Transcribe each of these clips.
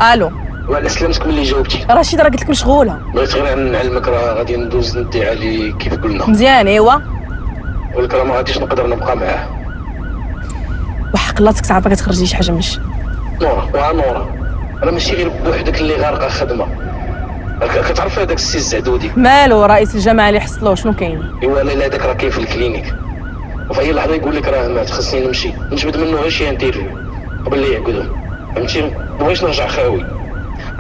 الو. وعلى سلامتك ملي جاوبتي. رشيد راه قلت لك مشغوله. بغيت غير نعلمك راه غادي ندوز ندي عليه كيف قلنا. مزيان ايوا. ولكن راه ما غاديش نقدر نبقى معاه. وحق الله تعرفها كتخرجي شي حاجه من الشيء. نورا راه ماشي غير بوحدك اللي غارقه خدمه. كتعرف هذاك السي الزعدودي مالو رئيس الجماعه اللي حصلوه شنو كاين؟ ايوا لا هذاك راه كاين في الكلينيك وفي اي لحظه يقول لك راه مات خصني نمشي نجبد منه غير شي انترفيو قبل لا يعقدهم فهمتي. مبغيتش نرجع خاوي.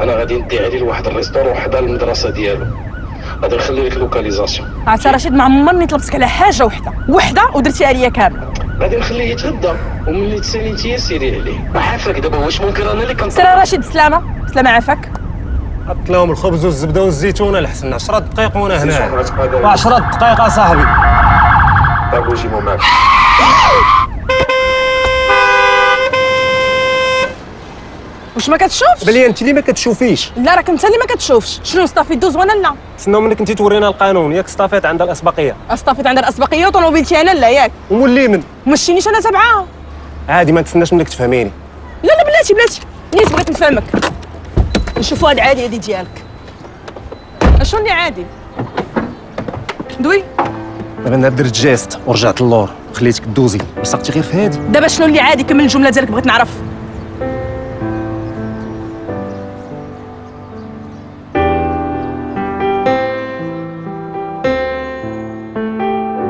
انا غادي ندي عليه لواحد الريستور وحده المدرسه ديالو. غادي نخلي لك لوكاليزاسيون. عرفتي رشيد ما عمرني طلبتك على حاجه وحده ودرتيها ليا كامله. غادي نخليه يتغدى وملي تسالي انت سيري عليه. عافاك دابا واش ممكن انا اللي سير رشيد سلامه عافاك. حط لهم الخبز والزبده والزيتونه لحسن 10 دقائق وانا هنا. 10 دقائق اصاحبي. طيب وجي معاك. واش ما كتشوفش؟ بلي انت اللي ما كتشوفيش. لا راك انت اللي ما كتشوفش. شنو صافي دوز وانا لا. تسناو منك انت تورينا القانون ياك صافيت عندها الاسبقيه. اصطفيت عندها الاسبقيه وطوموبيلتي انا لا ياك. ومولي من مشينيش انا تبعها. عادي ما نتسناش منك تفهميني. لا بلاتي نيت بغيت نفهمك. نشوفوا هاد العادي هادي ديالك. شنو اللي عادي؟ دوي دابا انا درت جيست ورجعت للور خليتك دوزي لصقتي غير في هادي. دابا شنو اللي عادي؟ كمل الجمله ديالك بغيت نعرف.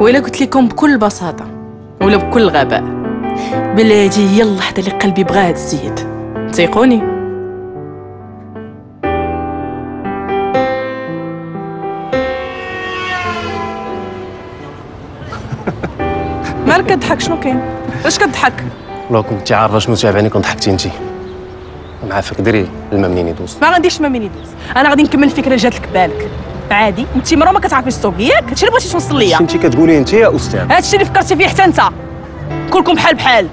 وإلا قلت لكم بكل بساطة ولا بكل غباء بلي هادي هي اللحظة اللي قلبي بغا هاد السيد تيقوني. مالك كضحك؟ شنو كاين؟ علاش كضحك؟ لو كنتي عارفه شنو تابعني كنت ضحكتي انت. معافاك ديري الماء منين يدوز. ما غاديش ما منين يدوز. انا غادي نكمل الفكره اللي جات لك بالك. عادي انت مرة ما كتعرفي السوق ياك. هادشي اللي بغيتي توصل ليا. انت كتقولي انت يا استاذ. هادشي اللي فكرتي فيه حتى انت. كلكم بحال